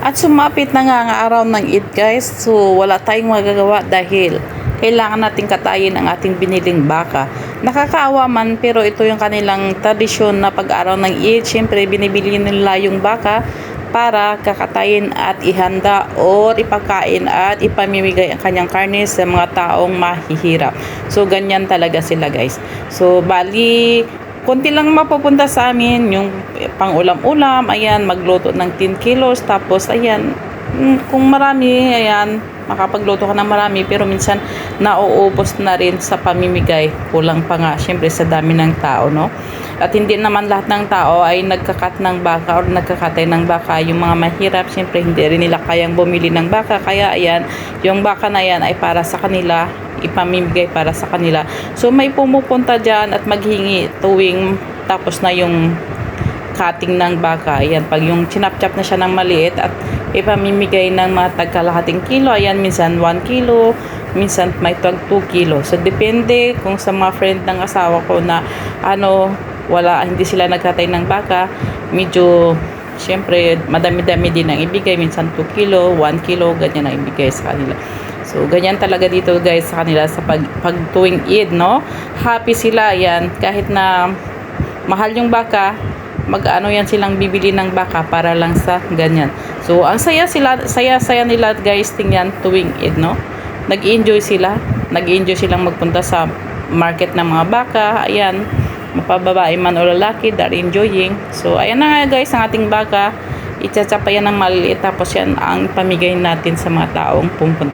At sumapit na nga ang araw ng Eid guys. So wala tayong magagawa dahil kailangan nating katayin ang ating biniling baka. Nakakaawa man pero ito yung kanilang tradisyon na pag-araw ng Eid. Siyempre binibili nila yung baka para kakatayin at ihanda o ipakain at ipamimigay ang kanyang karne sa mga taong mahihirap. So ganyan talaga sila guys. So bali konti lang mapupunta sa amin yung pang ulam-ulam, ayan, magluto ng 10 kilos, tapos ayan, kung marami, ayan, makapagluto ka ng marami, pero minsan nauubos na rin sa pamimigay, kulang pa nga, syempre sa dami ng tao, no? At hindi naman lahat ng tao ay nagkakat ng baka or nagkakatay ng baka. Yung mga mahirap, syempre hindi rin nila kayang bumili ng baka, kaya ayan, yung baka na yan ay para sa kanila, ipamimigay para sa kanila. So may pumupunta dyan at maghingi tuwing tapos na yung cutting ng baka. Ayan, pag yung chinap-chap na siya ng maliit at ipamimigay ng mga tagkalahating kilo, ayan, minsan 1 kilo, minsan may tag 2 kilo. So depende kung sa mga friend ng asawa ko na hindi sila nagkatay ng baka, medyo syempre madami-dami din ang ibigay, minsan 2 kilo, 1 kilo, ganyan ang ibigay sa kanila. So, ganyan talaga dito guys sa kanila sa pag tuwing Eid, no? Happy sila yan. Kahit na mahal yung baka, mag-ano yan silang bibili ng baka para lang sa ganyan. So, ang saya nila guys tingnan tuwing Eid, no? Nag-enjoy silang magpunta sa market ng mga baka. Ayan, mapababae man o lalaki, they're enjoying. So, ayan na nga guys ang ating baka. Itsatsapa yan ng maliit, tapos yan ang pamigay natin sa mga taong pumunta.